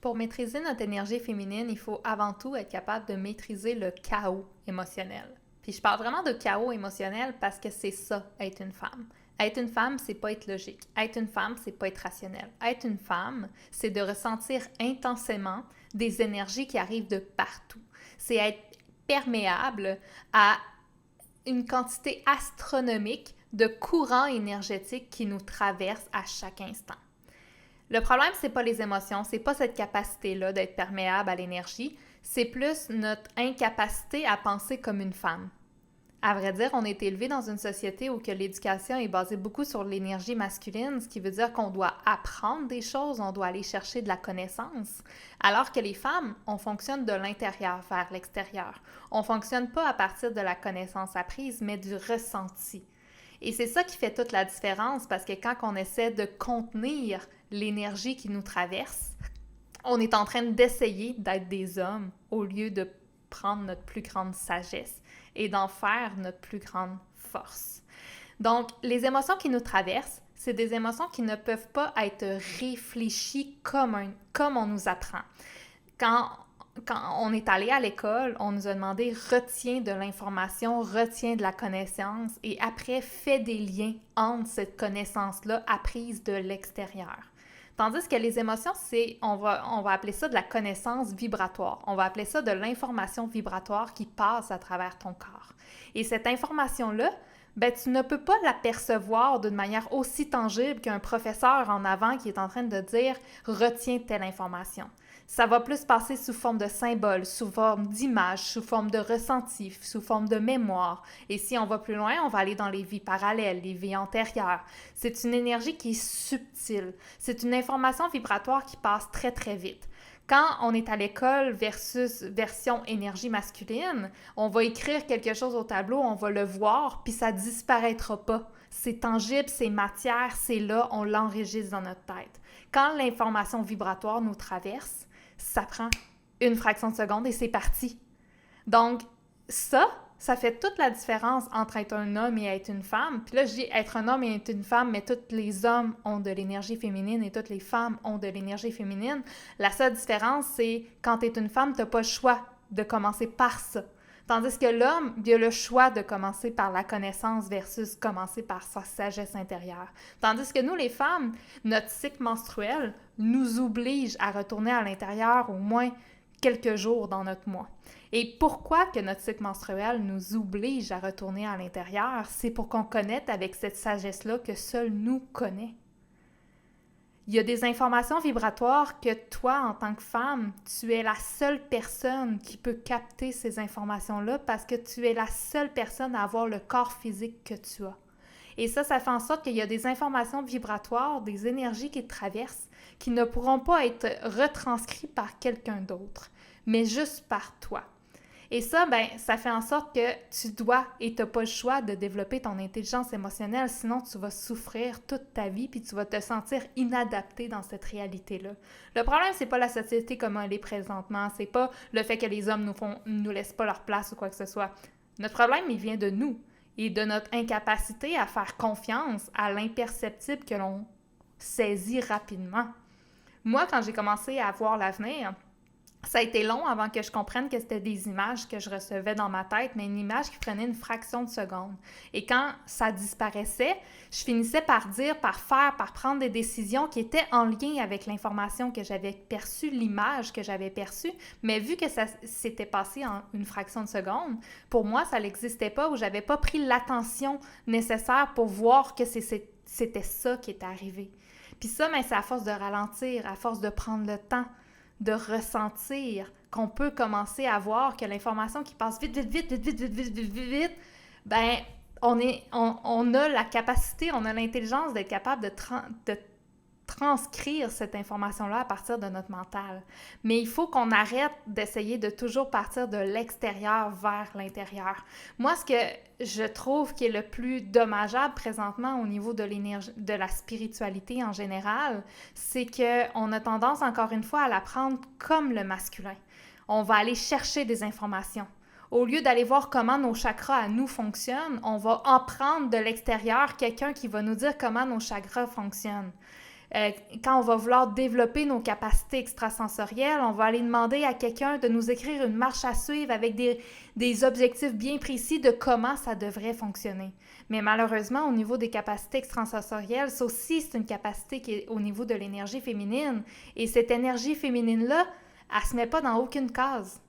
Pour maîtriser notre énergie féminine, il faut avant tout être capable de maîtriser le chaos émotionnel. Puis je parle vraiment de chaos émotionnel parce que c'est ça, être une femme. Être une femme, c'est pas être logique. Être une femme, c'est pas être rationnel. Être une femme, c'est de ressentir intensément des énergies qui arrivent de partout. C'est être perméable à une quantité astronomique de courants énergétiques qui nous traversent à chaque instant. Le problème, c'est pas les émotions, c'est pas cette capacité-là d'être perméable à l'énergie, c'est plus notre incapacité à penser comme une femme. À vrai dire, on est élevé dans une société où que l'éducation est basée beaucoup sur l'énergie masculine, ce qui veut dire qu'on doit apprendre des choses, on doit aller chercher de la connaissance, alors que les femmes, on fonctionne de l'intérieur vers l'extérieur. On fonctionne pas à partir de la connaissance apprise, mais du ressenti. Et c'est ça qui fait toute la différence parce que quand on essaie de contenir l'énergie qui nous traverse, on est en train d'essayer d'être des hommes au lieu de prendre notre plus grande sagesse et d'en faire notre plus grande force. Donc, les émotions qui nous traversent, c'est des émotions qui ne peuvent pas être réfléchies comme on nous apprend. Quand on est allé à l'école, on nous a demandé retiens de l'information, retiens de la connaissance et après fais des liens entre cette connaissance-là apprise de l'extérieur. Tandis que les émotions, on va appeler ça de la connaissance vibratoire. On va appeler ça de l'information vibratoire qui passe à travers ton corps. Et cette information-là, ben, tu ne peux pas la percevoir d'une manière aussi tangible qu'un professeur en avant qui est en train de dire « retiens telle information ». Ça va plus passer sous forme de symboles, sous forme d'images, sous forme de ressentis, sous forme de mémoire. Et si on va plus loin, on va aller dans les vies parallèles, les vies antérieures. C'est une énergie qui est subtile. C'est une information vibratoire qui passe très, très vite. Quand on est à l'école versus version énergie masculine, on va écrire quelque chose au tableau, on va le voir, puis ça disparaîtra pas. C'est tangible, c'est matière, c'est là, on l'enregistre dans notre tête. Quand l'information vibratoire nous traverse, ça prend une fraction de seconde et c'est parti. Donc, ça fait toute la différence entre être un homme et être une femme. Puis là, je dis être un homme et être une femme, mais tous les hommes ont de l'énergie féminine et toutes les femmes ont de l'énergie féminine. La seule différence, c'est quand tu es une femme, tu n'as pas le choix de commencer par ça. Tandis que l'homme, il a le choix de commencer par la connaissance versus commencer par sa sagesse intérieure. Tandis que nous, les femmes, notre cycle menstruel nous oblige à retourner à l'intérieur au moins quelques jours dans notre mois. Et pourquoi que notre cycle menstruel nous oblige à retourner à l'intérieur? C'est pour qu'on connecte avec cette sagesse-là que seul nous connaît. Il y a des informations vibratoires que toi, en tant que femme, tu es la seule personne qui peut capter ces informations-là parce que tu es la seule personne à avoir le corps physique que tu as. Et ça fait en sorte qu'il y a des informations vibratoires, des énergies qui te traversent, qui ne pourront pas être retranscrites par quelqu'un d'autre, mais juste par toi. Et ça, ben, ça fait en sorte que tu dois et tu n'as pas le choix de développer ton intelligence émotionnelle, sinon tu vas souffrir toute ta vie puis tu vas te sentir inadapté dans cette réalité-là. Le problème, c'est pas la société comme elle est présentement, c'est pas le fait que les hommes nous laissent pas leur place ou quoi que ce soit. Notre problème, il vient de nous et de notre incapacité à faire confiance à l'imperceptible que l'on saisit rapidement. Moi, quand j'ai commencé à voir l'avenir, ça a été long avant que je comprenne que c'était des images que je recevais dans ma tête, mais une image qui prenait une fraction de seconde. Et quand ça disparaissait, je finissais par dire, par faire, par prendre des décisions qui étaient en lien avec l'information que j'avais perçue, l'image que j'avais perçue, mais vu que ça s'était passé en une fraction de seconde, pour moi, ça n'existait pas ou j'avais pas pris l'attention nécessaire pour voir que c'était ça qui était arrivé. Puis ça, ben, c'est à force de ralentir, à force de prendre le temps, de ressentir qu'on peut commencer à voir que l'information qui passe vite, ben on a la capacité, on a l'intelligence d'être capable de transcrire cette information-là à partir de notre mental. Mais il faut qu'on arrête d'essayer de toujours partir de l'extérieur vers l'intérieur. Moi, ce que je trouve qui est le plus dommageable présentement au niveau de l'énergie, de la spiritualité en général, c'est qu'on a tendance, encore une fois, à la prendre comme le masculin. On va aller chercher des informations. Au lieu d'aller voir comment nos chakras à nous fonctionnent, on va en prendre de l'extérieur quelqu'un qui va nous dire comment nos chakras fonctionnent. Quand on va vouloir développer nos capacités extrasensorielles, on va aller demander à quelqu'un de nous écrire une marche à suivre avec des objectifs bien précis de comment ça devrait fonctionner. Mais malheureusement, au niveau des capacités extrasensorielles, ça aussi, c'est une capacité qui est au niveau de l'énergie féminine. Et cette énergie féminine-là, elle ne se met pas dans aucune case.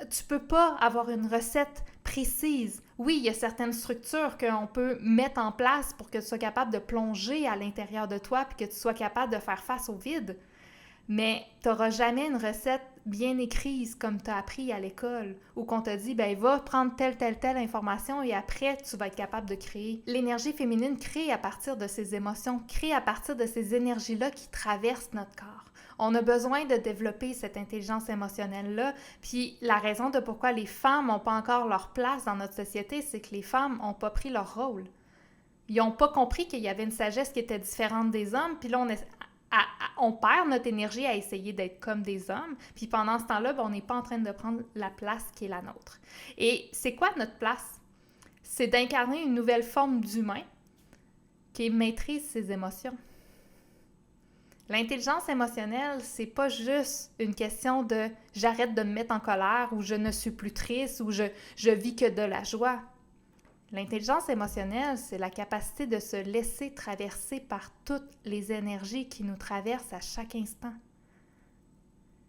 Tu ne peux pas avoir une recette précise. Oui, il y a certaines structures qu'on peut mettre en place pour que tu sois capable de plonger à l'intérieur de toi puis que tu sois capable de faire face au vide. Mais tu n'auras jamais une recette bien écrite comme tu as appris à l'école ou qu'on t'a dit, ben va prendre telle information et après, tu vas être capable de créer. L'énergie féminine crée à partir de ces émotions, crée à partir de ces énergies-là qui traversent notre corps. On a besoin de développer cette intelligence émotionnelle-là. Puis la raison de pourquoi les femmes n'ont pas encore leur place dans notre société, c'est que les femmes n'ont pas pris leur rôle. Ils n'ont pas compris qu'il y avait une sagesse qui était différente des hommes. Puis là, on perd notre énergie à essayer d'être comme des hommes. Puis pendant ce temps-là, on n'est pas en train de prendre la place qui est la nôtre. Et c'est quoi notre place? C'est d'incarner une nouvelle forme d'humain qui maîtrise ses émotions. L'intelligence émotionnelle, c'est pas juste une question de « j'arrête de me mettre en colère » ou « je ne suis plus triste » ou « je vis que de la joie ». L'intelligence émotionnelle, c'est la capacité de se laisser traverser par toutes les énergies qui nous traversent à chaque instant.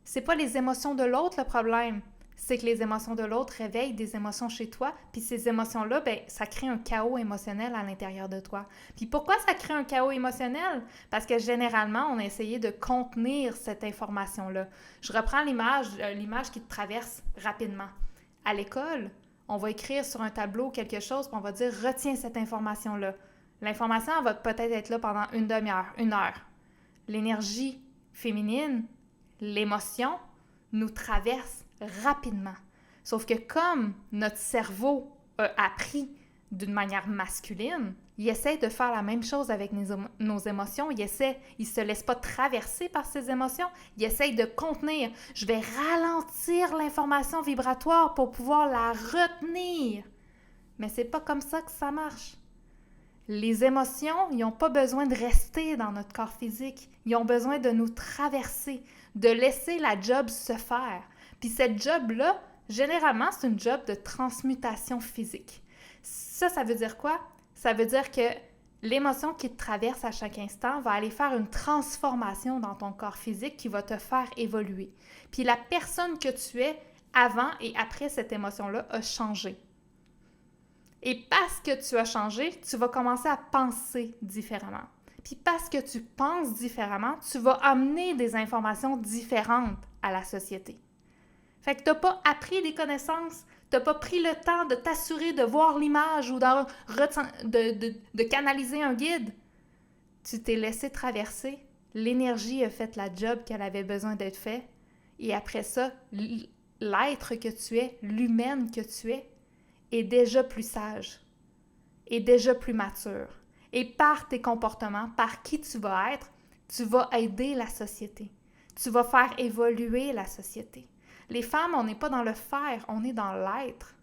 C'est pas les émotions de l'autre le problème, c'est que les émotions de l'autre réveillent des émotions chez toi, puis ces émotions-là, ça crée un chaos émotionnel à l'intérieur de toi. Puis pourquoi ça crée un chaos émotionnel? Parce que généralement, on a essayé de contenir cette information-là. Je reprends l'image qui te traverse rapidement. À l'école, on va écrire sur un tableau quelque chose, puis on va dire « retiens cette information-là ». L'information, elle va peut-être être là pendant une demi-heure, une heure. L'énergie féminine, l'émotion, nous traverse rapidement. Sauf que comme notre cerveau a appris d'une manière masculine, il essaie de faire la même chose avec nos émotions. Il ne se laisse pas traverser par ses émotions. Il essaie de contenir. Je vais ralentir l'information vibratoire pour pouvoir la retenir. Mais c'est pas comme ça que ça marche. Les émotions, ils n'ont pas besoin de rester dans notre corps physique. Ils ont besoin de nous traverser, de laisser la job se faire. Puis cette job-là, généralement, c'est une job de transmutation physique. Ça veut dire quoi? Ça veut dire que l'émotion qui te traverse à chaque instant va aller faire une transformation dans ton corps physique qui va te faire évoluer. Puis la personne que tu es avant et après cette émotion-là a changé. Et parce que tu as changé, tu vas commencer à penser différemment. Puis parce que tu penses différemment, tu vas amener des informations différentes à la société. Fait que tu n'as pas appris des connaissances, tu n'as pas pris le temps de t'assurer de voir l'image ou de canaliser un guide. Tu t'es laissé traverser, l'énergie a fait la job qu'elle avait besoin d'être faite, et après ça, l'être que tu es, l'humaine que tu es, est déjà plus sage, est déjà plus mature. Et par tes comportements, par qui tu vas être, tu vas aider la société. Tu vas faire évoluer la société. Les femmes, on n'est pas dans le faire, on est dans l'être.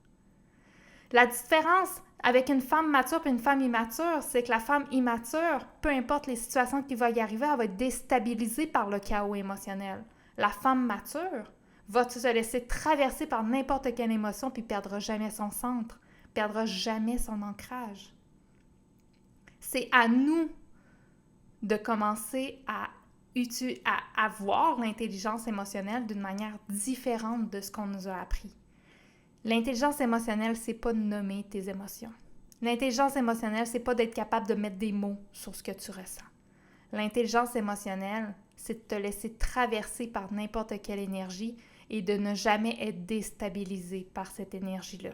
La différence avec une femme mature et une femme immature, c'est que la femme immature, peu importe les situations qui vont y arriver, elle va être déstabilisée par le chaos émotionnel. La femme mature va se laisser traverser par n'importe quelle émotion puis ne perdra jamais son centre, ne perdra jamais son ancrage. C'est à nous de commencer à voir l'intelligence émotionnelle d'une manière différente de ce qu'on nous a appris. L'intelligence émotionnelle, c'est pas de nommer tes émotions. L'intelligence émotionnelle, c'est pas d'être capable de mettre des mots sur ce que tu ressens. L'intelligence émotionnelle, c'est de te laisser traverser par n'importe quelle énergie et de ne jamais être déstabilisé par cette énergie-là.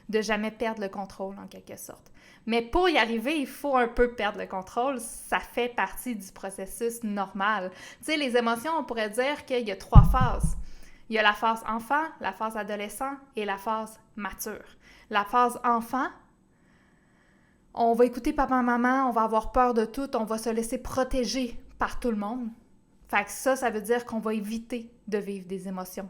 De jamais perdre le contrôle, en quelque sorte. Mais pour y arriver, il faut un peu perdre le contrôle. Ça fait partie du processus normal. Tu sais, les émotions, on pourrait dire qu'il y a 3 phases. Il y a la phase enfant, la phase adolescent et la phase mature. La phase enfant, on va écouter papa, maman, on va avoir peur de tout, on va se laisser protéger par tout le monde. Fait que ça veut dire qu'on va éviter de vivre des émotions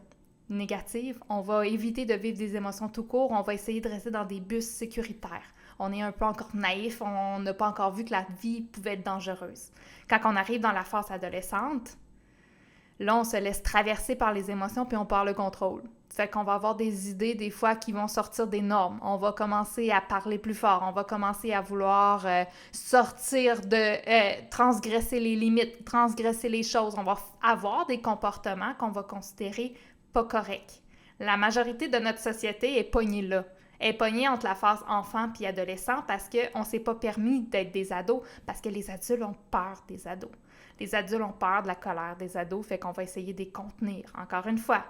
négatives, on va éviter de vivre des émotions tout court, on va essayer de rester dans des bus sécuritaires. On est un peu encore naïf, on n'a pas encore vu que la vie pouvait être dangereuse. Quand on arrive dans la phase adolescente, là, on se laisse traverser par les émotions puis on perd le contrôle. Fait qu'on va avoir des idées, des fois, qui vont sortir des normes. On va commencer à parler plus fort. On va commencer à vouloir transgresser les limites, transgresser les choses. On va avoir des comportements qu'on va considérer pas corrects. La majorité de notre société est pognée là. Elle est pognée entre la phase enfant puis adolescent parce qu'on ne s'est pas permis d'être des ados, parce que les adultes ont peur des ados. Les adultes ont peur de la colère des ados, fait qu'on va essayer de les contenir. Encore une fois,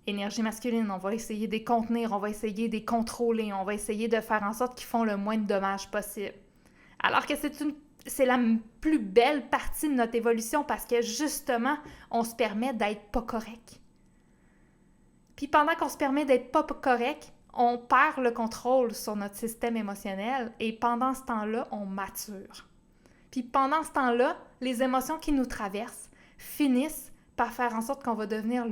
énergie masculine, on va essayer de les contenir, on va essayer de les contrôler, on va essayer de faire en sorte qu'ils font le moins de dommages possible. Alors que c'est la plus belle partie de notre évolution parce que justement, on se permet d'être pas correct. Puis pendant qu'on se permet d'être pas correct, on perd le contrôle sur notre système émotionnel et pendant ce temps-là, on mature. Puis pendant ce temps-là, les émotions qui nous traversent finissent par faire en sorte qu'on va devenir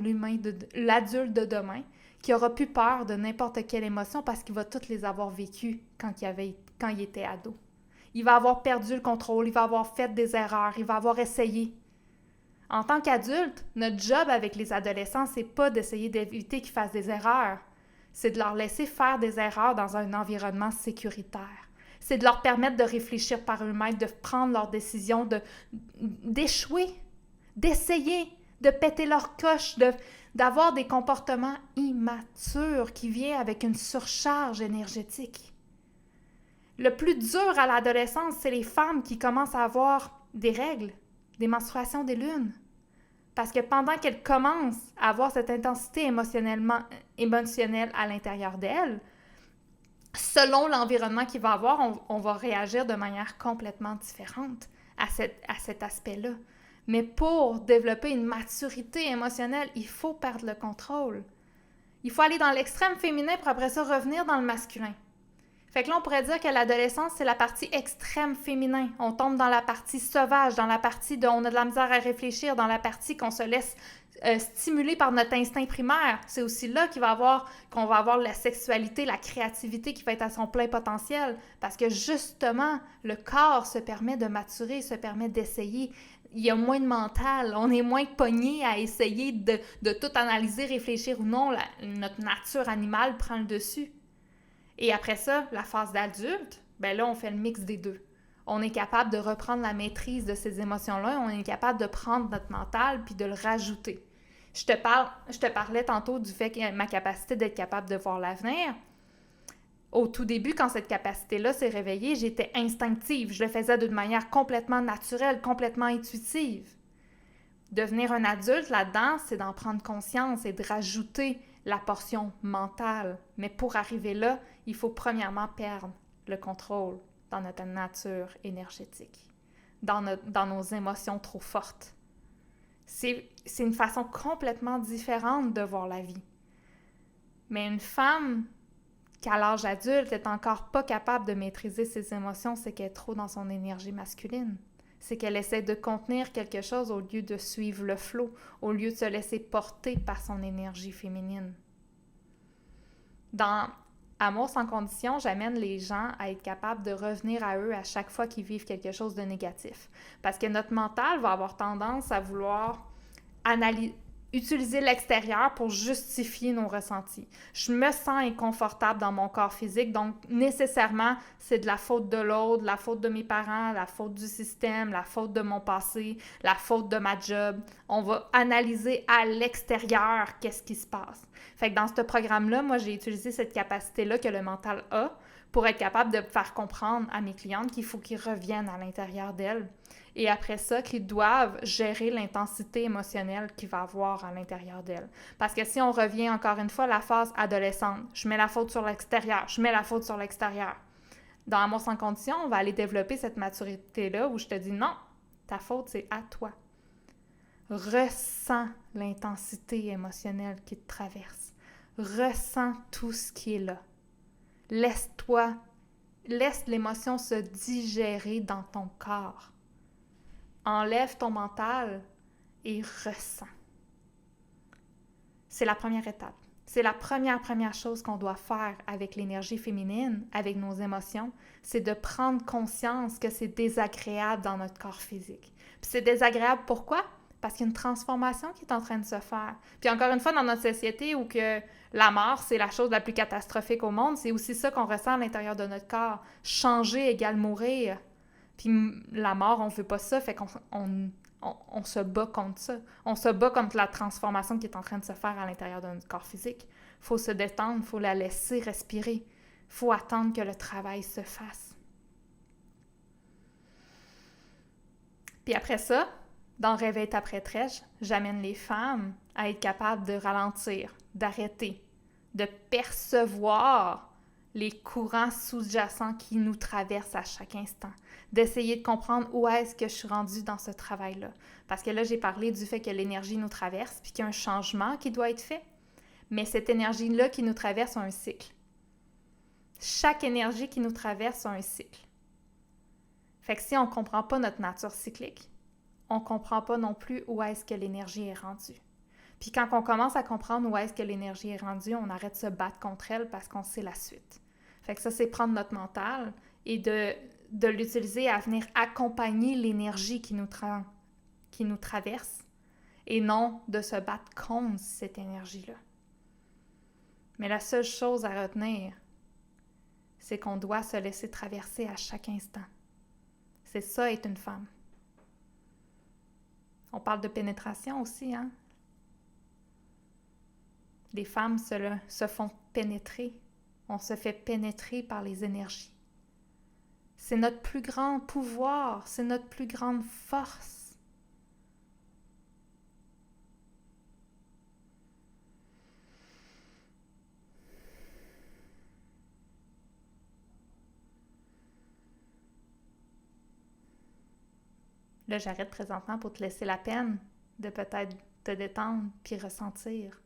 l'adulte de demain, qui aura plus peur de n'importe quelle émotion parce qu'il va toutes les avoir vécues quand il était ado. Il va avoir perdu le contrôle, il va avoir fait des erreurs, il va avoir essayé. En tant qu'adulte, notre job avec les adolescents, c'est pas d'essayer d'éviter qu'ils fassent des erreurs. C'est de leur laisser faire des erreurs dans un environnement sécuritaire. C'est de leur permettre de réfléchir par eux-mêmes, de prendre leurs décisions, d'échouer, d'essayer, de péter leur coche, d'avoir des comportements immatures qui viennent avec une surcharge énergétique. Le plus dur à l'adolescence, c'est les femmes qui commencent à avoir des règles, des menstruations des lunes. Parce que pendant qu'elles commencent à avoir cette intensité émotionnelle à l'intérieur d'elles, selon l'environnement qu'il va avoir, on va réagir de manière complètement différente à cet aspect-là. Mais pour développer une maturité émotionnelle, il faut perdre le contrôle. Il faut aller dans l'extrême féminin pour après ça revenir dans le masculin. Fait que là, on pourrait dire que l'adolescence, c'est la partie extrême féminin. On tombe dans la partie sauvage, dans la partie où on a de la misère à réfléchir, dans la partie qu'on se laisse stimuler par notre instinct primaire. C'est aussi là qu'on va avoir la sexualité, la créativité qui va être à son plein potentiel. Parce que justement, le corps se permet de maturer, se permet d'essayer. Il y a moins de mental, on est moins pogné à essayer de tout analyser, réfléchir ou non. Notre nature animale prend le dessus. Et après ça, la phase d'adulte, ben là, on fait le mix des deux. On est capable de reprendre la maîtrise de ces émotions-là, on est capable de prendre notre mental puis de le rajouter. Je te parlais tantôt du fait que ma capacité d'être capable de voir l'avenir. Au tout début, quand cette capacité-là s'est réveillée, j'étais instinctive. Je le faisais d'une manière complètement naturelle, complètement intuitive. Devenir un adulte là-dedans, c'est d'en prendre conscience et de rajouter la portion mentale. Mais pour arriver là, il faut premièrement perdre le contrôle dans notre nature énergétique, dans nos émotions trop fortes. C'est une façon complètement différente de voir la vie. Mais une femme qui, à l'âge adulte, est encore pas capable de maîtriser ses émotions, c'est qu'elle est trop dans son énergie masculine. C'est qu'elle essaie de contenir quelque chose au lieu de suivre le flot, au lieu de se laisser porter par son énergie féminine. Dans Amour sans condition, j'amène les gens à être capables de revenir à eux à chaque fois qu'ils vivent quelque chose de négatif. Parce que notre mental va avoir tendance à vouloir utiliser l'extérieur pour justifier nos ressentis. Je me sens inconfortable dans mon corps physique, donc nécessairement, c'est de la faute de l'autre, la faute de mes parents, la faute du système, la faute de mon passé, la faute de ma job. On va analyser à l'extérieur qu'est-ce qui se passe. Fait que dans ce programme-là, moi, j'ai utilisé cette capacité-là que le mental a pour être capable de faire comprendre à mes clientes qu'il faut qu'ils reviennent à l'intérieur d'elles. Et après ça, qu'ils doivent gérer l'intensité émotionnelle qu'il va avoir à l'intérieur d'elles. Parce que si on revient encore une fois à la phase adolescente, je mets la faute sur l'extérieur, je mets la faute sur l'extérieur. Dans Amour sans condition, on va aller développer cette maturité-là où je te dis non, ta faute, c'est à toi. Ressens l'intensité émotionnelle qui te traverse. Ressens tout ce qui est là. Laisse l'émotion se digérer dans ton corps. Enlève ton mental et ressens. C'est la première étape. C'est la première chose qu'on doit faire avec l'énergie féminine, avec nos émotions, c'est de prendre conscience que c'est désagréable dans notre corps physique. Puis c'est désagréable pourquoi? Parce qu'il y a une transformation qui est en train de se faire. Puis encore une fois, dans notre société où que la mort, c'est la chose la plus catastrophique au monde, c'est aussi ça qu'on ressent à l'intérieur de notre corps. Changer égale mourir. Puis la mort, on veut pas ça, fait qu'on on se bat contre ça. On se bat contre la transformation qui est en train de se faire à l'intérieur de notre corps physique. Il faut se détendre, il faut la laisser respirer. Il faut attendre que le travail se fasse. Puis après ça, dans Réveille ta prêtresse, j'amène les femmes à être capables de ralentir, d'arrêter, de percevoir les courants sous-jacents qui nous traversent à chaque instant, d'essayer de comprendre où est-ce que je suis rendue dans ce travail-là. Parce que là, j'ai parlé du fait que l'énergie nous traverse, puis qu'il y a un changement qui doit être fait. Mais cette énergie-là qui nous traverse a un cycle. Chaque énergie qui nous traverse a un cycle. Fait que si on ne comprend pas notre nature cyclique, on ne comprend pas non plus où est-ce que l'énergie est rendue. Puis quand on commence à comprendre où est-ce que l'énergie est rendue, on arrête de se battre contre elle parce qu'on sait la suite. Fait que ça, c'est prendre notre mental et de l'utiliser à venir accompagner l'énergie qui nous traverse et non de se battre contre cette énergie-là. Mais la seule chose à retenir, c'est qu'on doit se laisser traverser à chaque instant. C'est ça, être une femme. On parle de pénétration aussi, hein? Les femmes se font pénétrer. On se fait pénétrer par les énergies. C'est notre plus grand pouvoir, c'est notre plus grande force. Là, j'arrête présentement pour te laisser la peine de peut-être te détendre puis ressentir,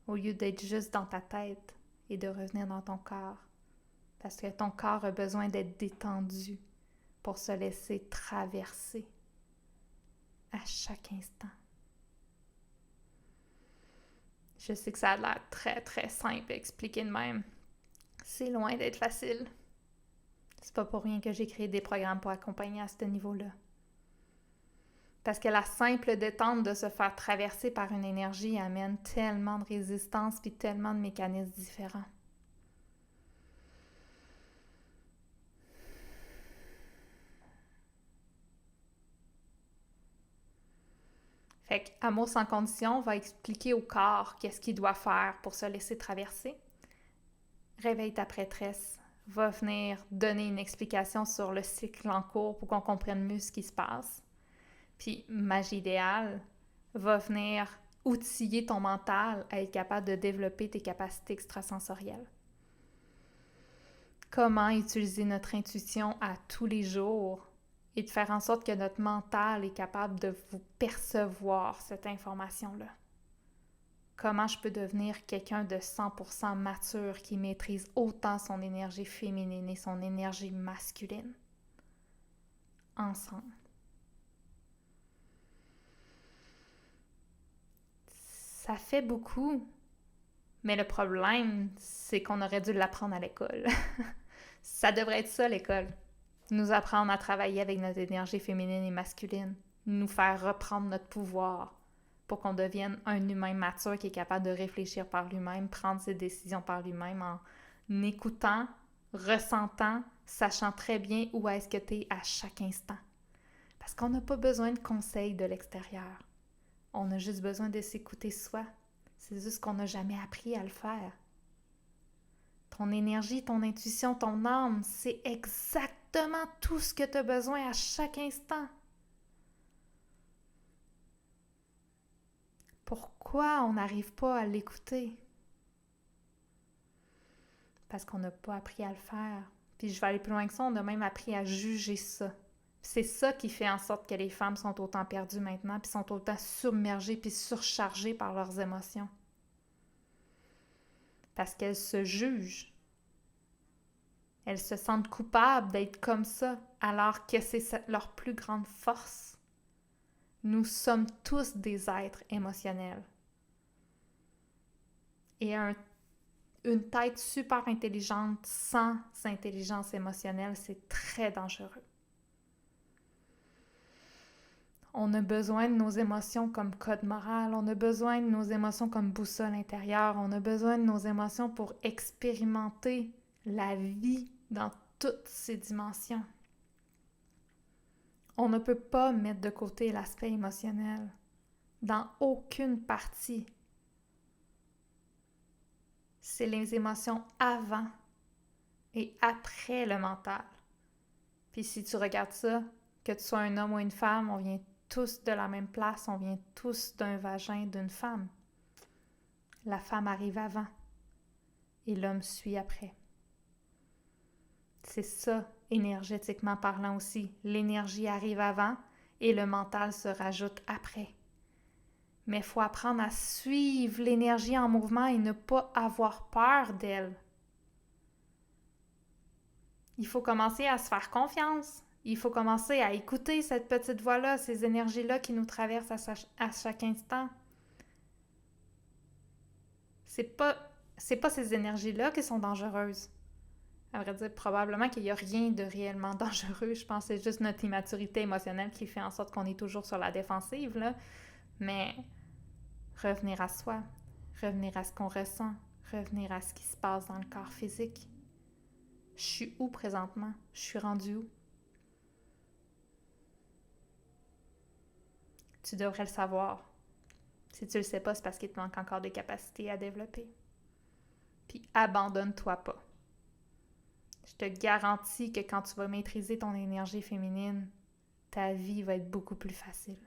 au lieu d'être juste dans ta tête et de revenir dans ton corps. Parce que ton corps a besoin d'être détendu pour se laisser traverser à chaque instant. Je sais que ça a l'air très, très simple à expliquer de même. C'est loin d'être facile. C'est pas pour rien que j'ai créé des programmes pour accompagner à ce niveau-là. Parce que la simple détente de se faire traverser par une énergie amène tellement de résistance puis tellement de mécanismes différents. Fait que Amour sans condition va expliquer au corps qu'est-ce qu'il doit faire pour se laisser traverser. Réveille ta prêtresse va venir donner une explication sur le cycle en cours pour qu'on comprenne mieux ce qui se passe. Puis Magie idéale va venir outiller ton mental à être capable de développer tes capacités extrasensorielles. Comment utiliser notre intuition à tous les jours et de faire en sorte que notre mental est capable de vous percevoir cette information-là. Comment je peux devenir quelqu'un de 100% mature qui maîtrise autant son énergie féminine et son énergie masculine. Ensemble. Ça fait beaucoup, mais le problème, c'est qu'on aurait dû l'apprendre à l'école. Ça devrait être ça, l'école. Nous apprendre à travailler avec notre énergie féminine et masculine. Nous faire reprendre notre pouvoir pour qu'on devienne un humain mature qui est capable de réfléchir par lui-même, prendre ses décisions par lui-même en écoutant, ressentant, sachant très bien où est-ce que tu es à chaque instant. Parce qu'on n'a pas besoin de conseils de l'extérieur. On a juste besoin de s'écouter soi. C'est juste qu'on n'a jamais appris à le faire. Ton énergie, ton intuition, ton âme, c'est exactement tout ce que tu as besoin à chaque instant. Pourquoi on n'arrive pas à l'écouter? Parce qu'on n'a pas appris à le faire. Puis je vais aller plus loin que ça, on a même appris à juger ça. C'est ça qui fait en sorte que les femmes sont autant perdues maintenant, puis sont autant submergées, puis surchargées par leurs émotions. Parce qu'elles se jugent. Elles se sentent coupables d'être comme ça, alors que c'est leur plus grande force. Nous sommes tous des êtres émotionnels. Et une tête super intelligente sans intelligence émotionnelle, c'est très dangereux. On a besoin de nos émotions comme code moral, on a besoin de nos émotions comme boussole intérieure, on a besoin de nos émotions pour expérimenter la vie dans toutes ses dimensions. On ne peut pas mettre de côté l'aspect émotionnel dans aucune partie. C'est les émotions avant et après le mental. Puis si tu regardes ça, que tu sois un homme ou une femme, on vient tous de la même place, on vient tous d'un vagin d'une femme. La femme arrive avant et l'homme suit après. C'est ça, énergétiquement parlant aussi. L'énergie arrive avant et le mental se rajoute après. Mais il faut apprendre à suivre l'énergie en mouvement et ne pas avoir peur d'elle. Il faut commencer à se faire confiance. Il faut commencer à écouter cette petite voix-là, ces énergies-là qui nous traversent à chaque instant. C'est pas ces énergies-là qui sont dangereuses. À vrai dire, probablement qu'il n'y a rien de réellement dangereux. Je pense que c'est juste notre immaturité émotionnelle qui fait en sorte qu'on est toujours sur la défensive, là. Mais revenir à soi, revenir à ce qu'on ressent, revenir à ce qui se passe dans le corps physique. Je suis où présentement? Je suis rendue où? Tu devrais le savoir. Si tu le sais pas, c'est parce qu'il te manque encore des capacités à développer. Puis abandonne-toi pas. Je te garantis que quand tu vas maîtriser ton énergie féminine, ta vie va être beaucoup plus facile.